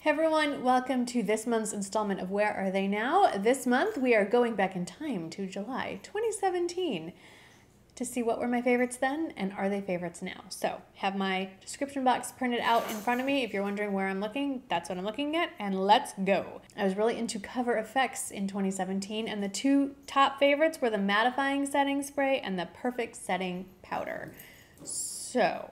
Hey everyone, welcome to this month's installment of Where Are They Now? This month we are going back in time to July 2017 to see what were my favorites then and are they favorites now. So, have my description box printed out in front of me. If you're wondering where I'm looking, that's what I'm looking at, and let's go. I was really into cover effects in 2017, and the two top favorites were the mattifying setting spray and the perfect setting powder. So,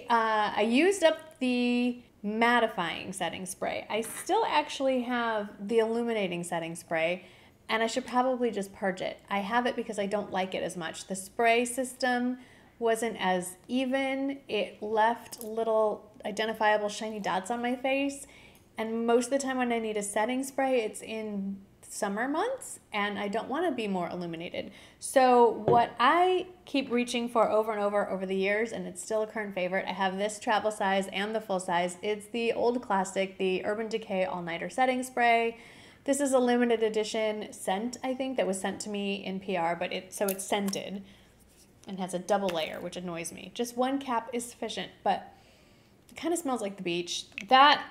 I used up the mattifying setting spray. I still actually have the illuminating setting spray, and I should probably just purge it. I have it because I don't like it as much. The spray system wasn't as even. It left little identifiable shiny dots on my face, and most of the time when I need a setting spray, it's in summer months, and I don't want to be more illuminated. So what I keep reaching for over and over the years, and it's still a current favorite, I have this travel size and the full size. It's the old classic, the Urban Decay All-Nighter Setting Spray. This is a limited edition scent, I think, that was sent to me in PR, but it's scented and has a double layer, which annoys me. Just one cap is sufficient, but it kind of smells like the beach. That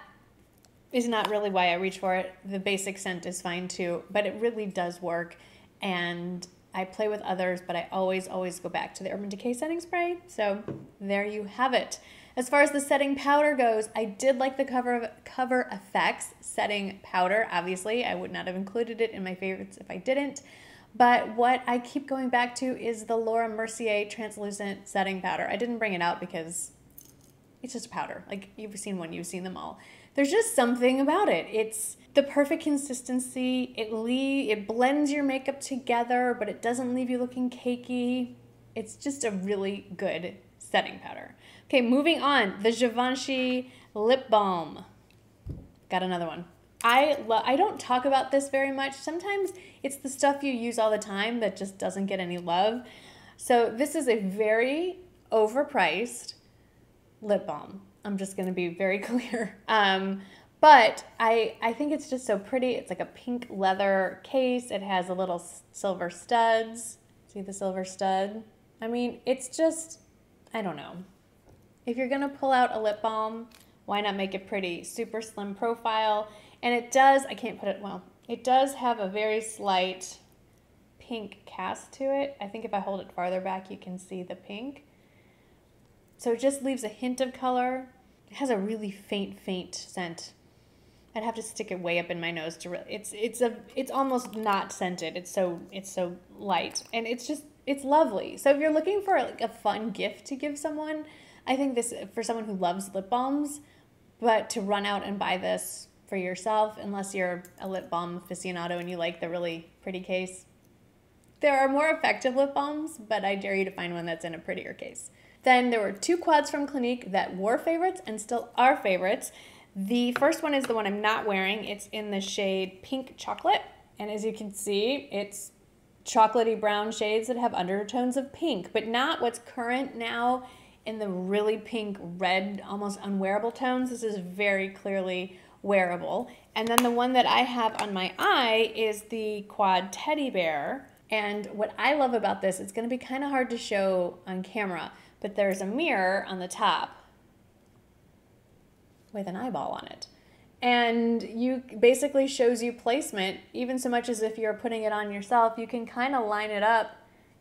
is not really why I reach for it. The basic scent is fine too, but it really does work. And I play with others, but I always go back to the Urban Decay setting spray. So there you have it. As far as the setting powder goes, I did like the Cover Effects setting powder. Obviously, I would not have included it in my favorites if I didn't. But what I keep going back to is the Laura Mercier translucent setting powder. I didn't bring it out because it's just a powder. Like, you've seen one, you've seen them all. There's just something about it. It's the perfect consistency. It blends your makeup together, but it doesn't leave you looking cakey. It's just a really good setting powder. Okay, moving on. The Givenchy Lip Balm. Got another one. I don't talk about this very much. Sometimes it's the stuff you use all the time that just doesn't get any love. So this is a very overpriced lip balm. I'm just going to be very clear. But I think it's just so pretty. It's like a pink leather case. It has a little silver studs. See the silver stud? I mean, it's just, I don't know. If you're going to pull out a lip balm, why not make it pretty? Super slim profile. And it does, I can't put it, well, it does have a very slight pink cast to it. I think if I hold it farther back, you can see the pink. So it just leaves a hint of color. It has a really faint scent. I'd have to stick it way up in my nose to really. It's almost not scented. It's so light, and it's lovely. So if you're looking for like a fun gift to give someone, I think this for someone who loves lip balms, but to run out and buy this for yourself, unless you're a lip balm aficionado and you like the really pretty case. There are more effective lip balms, but I dare you to find one that's in a prettier case. Then there were two quads from Clinique that were favorites and still are favorites. The first one is the one I'm not wearing. It's in the shade Pink Chocolate. And as you can see, it's chocolatey brown shades that have undertones of pink, but not what's current now in the really pink, red, almost unwearable tones. This is very clearly wearable. And then the one that I have on my eye is the Quad Teddy Bear. And what I love about this, it's going to be kind of hard to show on camera, but there's a mirror on the top with an eyeball on it. And you basically shows you placement, even so much as if you're putting it on yourself, you can kind of line it up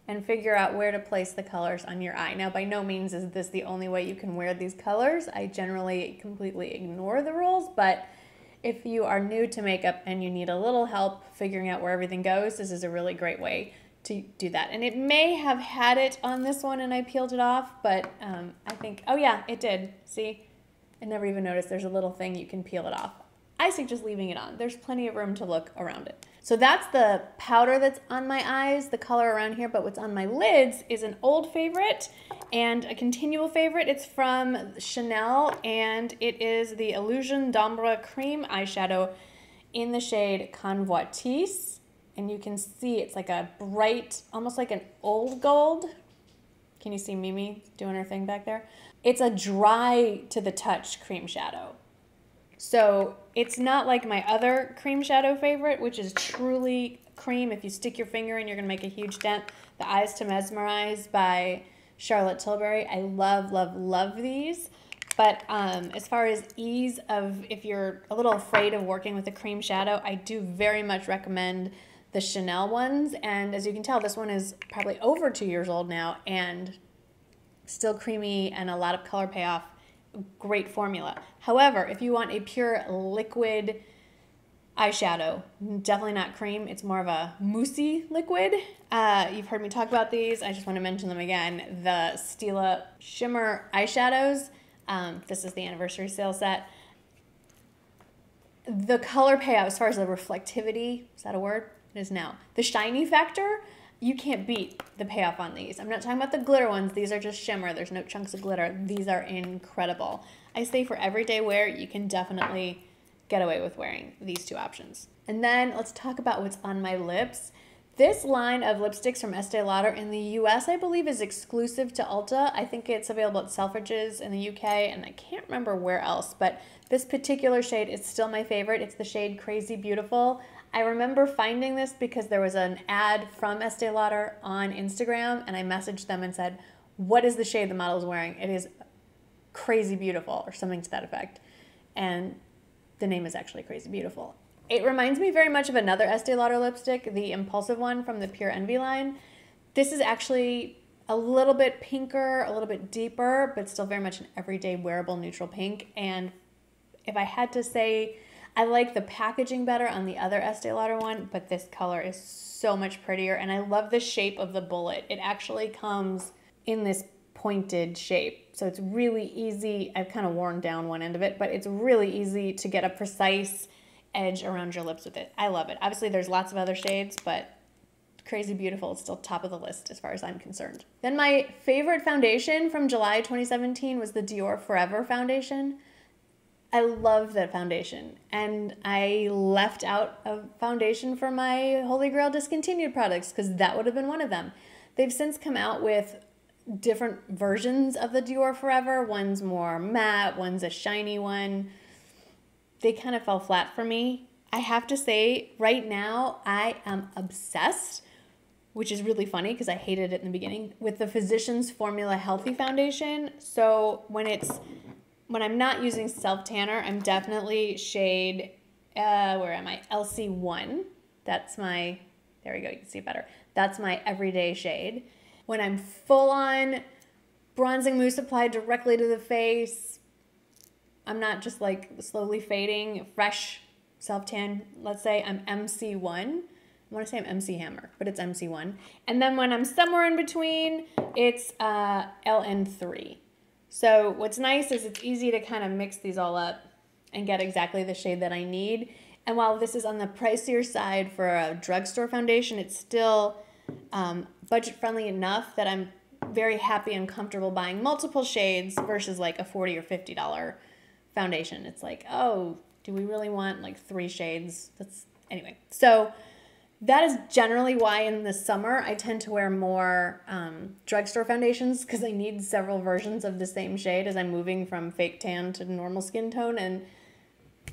and figure out where to place the colors on your eye. Now, by no means is this the only way you can wear these colors. I generally completely ignore the rules, but if you are new to makeup and you need a little help figuring out where everything goes, this is a really great way to do that. And it may have had it on this one and I peeled it off, but I think, oh yeah, it did. See, I never even noticed there's a little thing you can peel it off. I suggest leaving it on. There's plenty of room to look around it. So that's the powder that's on my eyes, the color around here, but what's on my lids is an old favorite and a continual favorite. It's from Chanel and it is the Illusion d'Ombre Cream Eyeshadow in the shade Convoitise. And you can see it's like a bright, almost like an old gold. Can you see Mimi doing her thing back there? It's a dry to the touch cream shadow. So it's not like my other cream shadow favorite, which is truly cream. If you stick your finger in, you're going to make a huge dent. The Eyes to Mesmerize by Charlotte Tilbury. I love, love, love these. But as far as ease of, if you're a little afraid of working with a cream shadow, I do very much recommend the Chanel ones. And as you can tell, this one is probably over 2 years old now and still creamy and a lot of color payoff. Great formula. However, if you want a pure liquid eyeshadow, definitely not cream, it's more of a moussey liquid. You've heard me talk about these. I just want to mention them again. The Stila shimmer eyeshadows. This is the anniversary sale set. The color payout, as far as the reflectivity, is that a word? It is now. The shiny factor, you can't beat the payoff on these. I'm not talking about the glitter ones. These are just shimmer. There's no chunks of glitter. These are incredible. I say for everyday wear, you can definitely get away with wearing these two options. And then let's talk about what's on my lips. This line of lipsticks from Este Lauder in the US, I believe, is exclusive to Ulta. I think it's available at Selfridges in the UK, and I can't remember where else, but this particular shade is still my favorite. It's the shade Crazy Beautiful. I remember finding this because there was an ad from Este Lauder on Instagram, and I messaged them and said, what is the shade the model is wearing? It is Crazy Beautiful, or something to that effect. And the name is actually Crazy Beautiful. It reminds me very much of another Estee Lauder lipstick, the Impulsive one from the Pure Envy line. This is actually a little bit pinker, a little bit deeper, but still very much an everyday wearable neutral pink. And if I had to say, I like the packaging better on the other Estee Lauder one, but this color is so much prettier. And I love the shape of the bullet. It actually comes in this pointed shape. So it's really easy. I've kind of worn down one end of it, but it's really easy to get a precise edge around your lips with it. I love it. Obviously there's lots of other shades, but Crazy Beautiful is still top of the list as far as I'm concerned. Then my favorite foundation from July 2017 was the Dior Forever foundation. I love that foundation, and I left out a foundation for my Holy Grail discontinued products because that would have been one of them. They've since come out with different versions of the Dior Forever. One's more matte, one's a shiny one. They kind of fell flat for me. I have to say, right now, I am obsessed, which is really funny because I hated it in the beginning, with the Physicians Formula Healthy Foundation. So when I'm not using self-tanner, I'm definitely shade, where am I? LC1. That's my, there we go, you can see it better. That's my everyday shade. When I'm full on bronzing mousse applied directly to the face, I'm not just like slowly fading, fresh self-tan, let's say I'm MC1. I want to say I'm MC Hammer, but it's MC1. And then when I'm somewhere in between, it's LN3. So what's nice is it's easy to kind of mix these all up and get exactly the shade that I need. And while this is on the pricier side for a drugstore foundation, it's still budget friendly enough that I'm very happy and comfortable buying multiple shades versus like a $40 or $50 foundation. It's like, oh, do we really want like 3 shades? Anyway. So that is generally why in the summer I tend to wear more drugstore foundations, because I need several versions of the same shade as I'm moving from fake tan to normal skin tone, and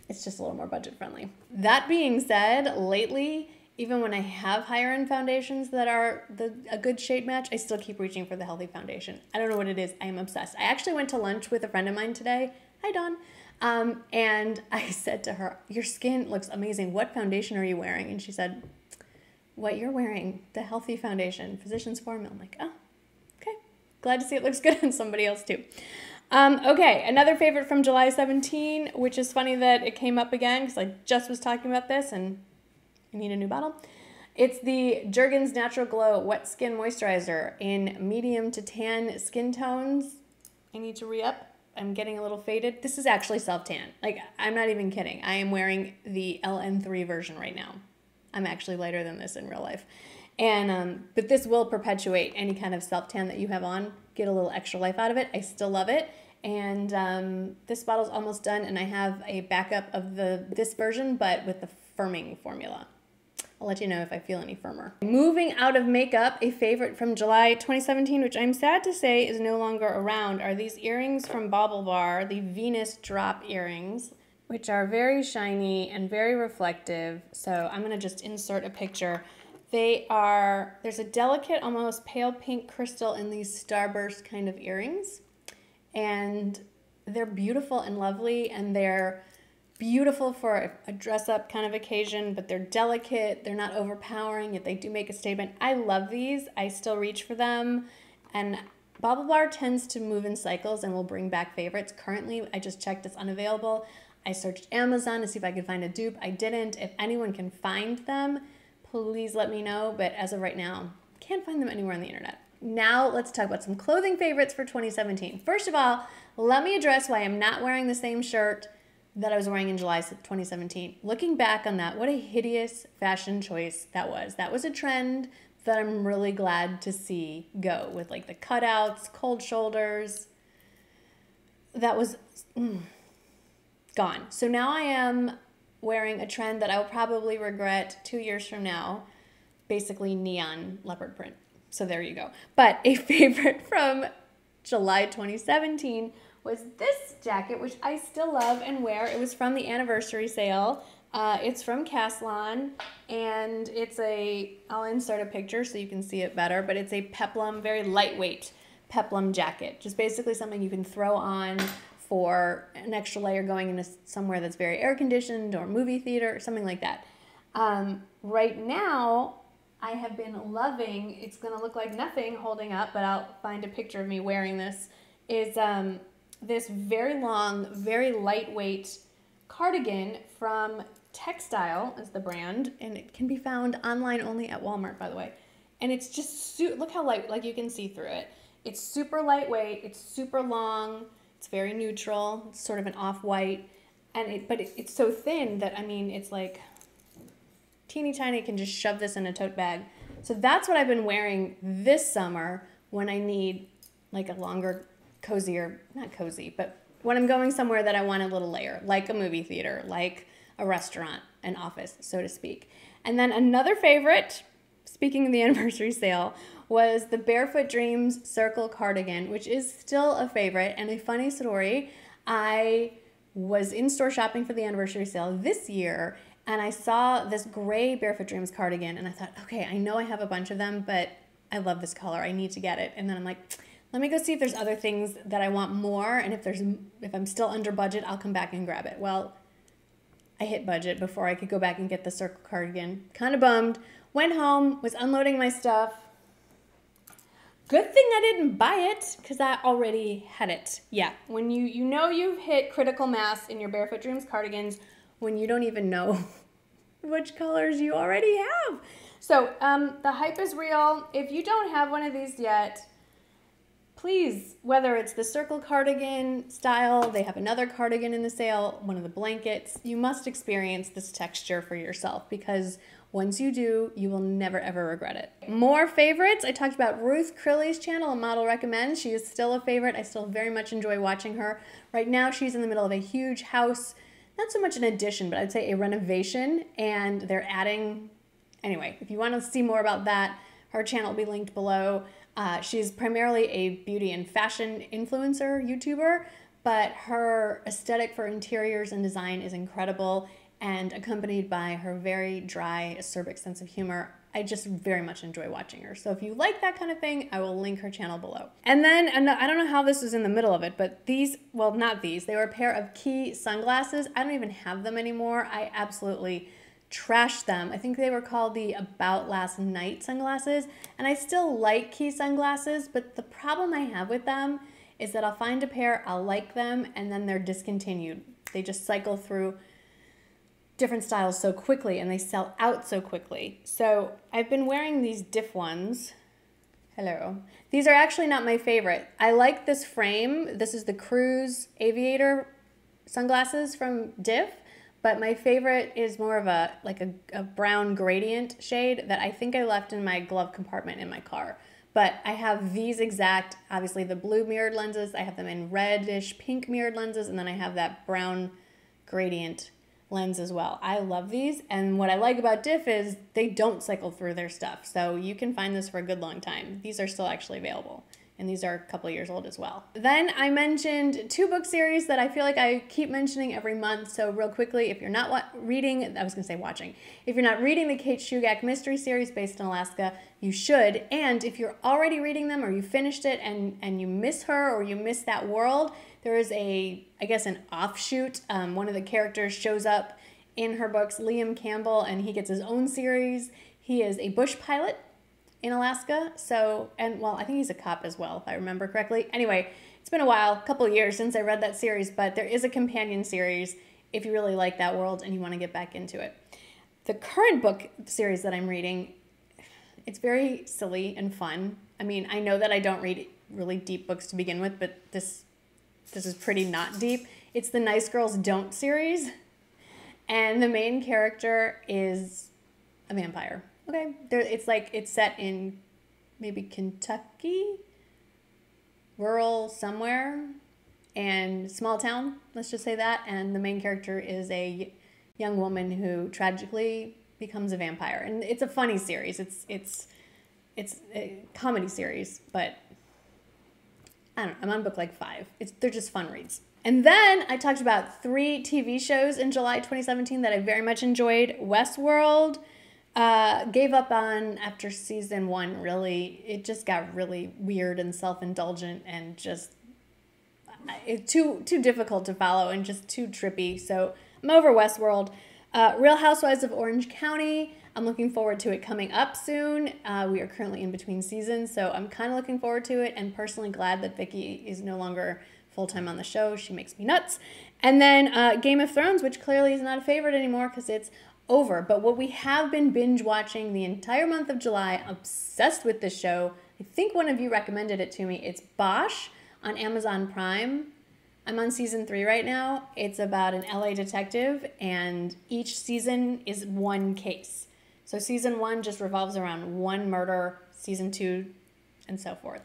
it's just a little more budget friendly. That being said, lately, even when I have higher end foundations that are a good shade match, I still keep reaching for the Healthy foundation. I don't know what it is. I am obsessed. I actually went to lunch with a friend of mine today. Hi, Dawn. And I said to her, your skin looks amazing. What foundation are you wearing? And she said, what you're wearing, the Healthy foundation, Physicians Formula. I'm like, oh, okay. Glad to see it looks good on somebody else too. Okay, another favorite from July 17, which is funny that it came up again because I just was talking about this and I need a new bottle. It's the Jergens Natural Glow Wet Skin Moisturizer in medium to tan skin tones. I need to re-up. I'm getting a little faded. This is actually self-tan. Like, I'm not even kidding. I am wearing the LN3 version right now. I'm actually lighter than this in real life. And but this will perpetuate any kind of self-tan that you have on. Get a little extra life out of it. I still love it. And this bottle's almost done, and I have a backup of this version, but with the firming formula. I'll let you know if I feel any firmer. Moving out of makeup, a favorite from July 2017, which I'm sad to say is no longer around, are these earrings from Bauble Bar, the Venus Drop earrings, which are very shiny and very reflective. So I'm gonna just insert a picture. There's a delicate, almost pale pink crystal in these starburst kind of earrings. And they're beautiful and lovely, and they're beautiful for a dress-up kind of occasion, but they're delicate, they're not overpowering, yet they do make a statement. I love these. I still reach for them, and Bobble Bar tends to move in cycles and will bring back favorites. Currently, I just checked, it's unavailable. I searched Amazon to see if I could find a dupe. I didn't. If anyone can find them, please let me know, but as of right now, can't find them anywhere on the internet. Now let's talk about some clothing favorites for 2017. First of all, let me address why I'm not wearing the same shirt that I was wearing in July 2017. Looking back on that, what a hideous fashion choice that was. That was a trend that I'm really glad to see go, with like the cutouts, cold shoulders. That was gone. So now I am wearing a trend that I will probably regret 2 years from now, basically neon leopard print. So there you go. But a favorite from July 2017 was this jacket, which I still love and wear. It was from the anniversary sale. It's from Caslon, and it's I'll insert a picture so you can see it better, but it's a peplum, very lightweight peplum jacket. Just basically something you can throw on for an extra layer going into somewhere that's very air conditioned, or movie theater, or something like that. Right now, I have been loving, it's gonna look like nothing holding up, but I'll find a picture of me wearing this, is this very long, very lightweight cardigan from Textile is the brand, and it can be found online only at Walmart, by the way. And it's just, look how light, like you can see through it. It's super lightweight, it's super long, it's very neutral, it's sort of an off-white, and it's so thin that, I mean, it's like teeny tiny. I can just shove this in a tote bag. So that's what I've been wearing this summer when I need like a longer, cozier, not cozy, but when I'm going somewhere that I want a little layer, like a movie theater, like a restaurant, an office, so to speak. And then another favorite, speaking of the anniversary sale, was the Barefoot Dreams Circle Cardigan, which is still a favorite. And a funny story, I was in store shopping for the anniversary sale this year, and I saw this gray Barefoot Dreams cardigan, and I thought, okay, I know I have a bunch of them, but I love this color. I need to get it. And then I'm like, let me go see if there's other things that I want more, and if I'm still under budget, I'll come back and grab it. Well, I hit budget before I could go back and get the circle cardigan. Kind of bummed. Went home, was unloading my stuff. Good thing I didn't buy it, because I already had it. Yeah, when you know you've hit critical mass in your Barefoot Dreams cardigans, when you don't even know which colors you already have. So the hype is real. If you don't have one of these yet, please, whether it's the circle cardigan style, they have another cardigan in the sale, one of the blankets, you must experience this texture for yourself, because once you do, you will never ever regret it. More favorites. I talked about Ruth Curly's channel, A Model Recommends. She is still a favorite. I still very much enjoy watching her. Right now, she's in the middle of a huge house, not so much an addition, but I'd say a renovation, and they're adding, anyway, if you want to see more about that, her channel will be linked below. She's primarily a beauty and fashion influencer YouTuber, but her aesthetic for interiors and design is incredible, and accompanied by her very dry, acerbic sense of humor. I just very much enjoy watching her. So if you like that kind of thing, I will link her channel below. And then, I don't know how this was in the middle of it, but these, well, not these, they were a pair of Key sunglasses. I don't even have them anymore. I absolutely trashed them. I think they were called the About Last Night sunglasses, and I still like Key sunglasses, but the problem I have with them is that I'll find a pair, I'll like them, and then they're discontinued. They just cycle through different styles so quickly, and they sell out so quickly. So I've been wearing these Diff ones. Hello. These are actually not my favorite. I like this frame. This is the Cruise Aviator sunglasses from Diff, but my favorite is more of a brown gradient shade that I think I left in my glove compartment in my car. But I have these exact, obviously the blue mirrored lenses. I have them in reddish pink mirrored lenses, and then I have that brown gradient lens as well. I love these, and what I like about Diff is they don't cycle through their stuff, so you can find this for a good long time. These are still actually available and these are a couple of years old as well. Then I mentioned 2 book series that I feel like I keep mentioning every month. So real quickly, if you're not reading, I was gonna say watching, if you're not reading the Kate Shugak mystery series based in Alaska, you should. And if you're already reading them or you finished it and you miss her or you miss that world, there is I guess an offshoot. One of the characters shows up in her books, Liam Campbell, and he gets his own series. He is a bush pilot in Alaska. Well, I think he's a cop as well, if I remember correctly. Anyway, it's been a while, a couple of years since I read that series, but there is a companion series if you really like that world and you want to get back into it. The current book series that I'm reading, it's very silly and fun. I mean, I know that I don't read really deep books to begin with, but this is pretty not deep. It's the Nice Girls Don't series, and the main character is a vampire. Okay, it's set in maybe Kentucky, rural somewhere, and small town, let's just say that. And the main character is a young woman who tragically becomes a vampire. And it's a funny series. It's a comedy series, but I don't know, I'm on book like 5. They're just fun reads. And then I talked about 3 TV shows in July 2017 that I very much enjoyed. Westworld, gave up on after season 1, really. It just got really weird and self-indulgent and just too difficult to follow and just too trippy. So I'm over Westworld. Real Housewives of Orange County, I'm looking forward to it coming up soon. We are currently in between seasons, so I'm kind of looking forward to it, and personally glad that Vicky is no longer full-time on the show. She makes me nuts. And then Game of Thrones, which clearly is not a favorite anymore because it's over. But what we have been binge watching the entire month of July, obsessed with this show. I think one of you recommended it to me. It's Bosch on Amazon Prime. I'm on season 3 right now. It's about an LA detective, and each season is one case. So season 1 just revolves around one murder, season 2, and so forth.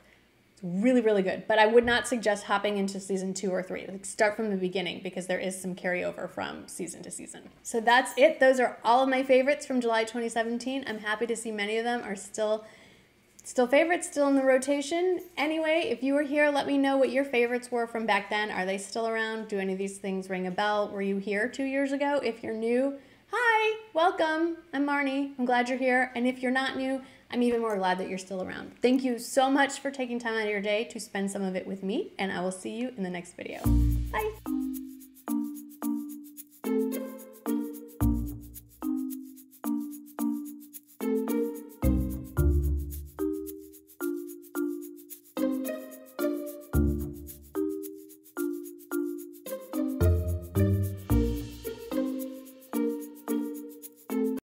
It's really, really good. But I would not suggest hopping into season 2 or 3. Like, start from the beginning because there is some carryover from season to season. So that's it. Those are all of my favorites from July 2017. I'm happy to see many of them are still favorites, still in the rotation. Anyway, if you were here, let me know what your favorites were from back then. Are they still around? Do any of these things ring a bell? Were you here 2 years ago? If you're new, hi, welcome. I'm Marnie. I'm glad you're here. And if you're not new, I'm even more glad that you're still around. Thank you so much for taking time out of your day to spend some of it with me, and I will see you in the next video. Bye.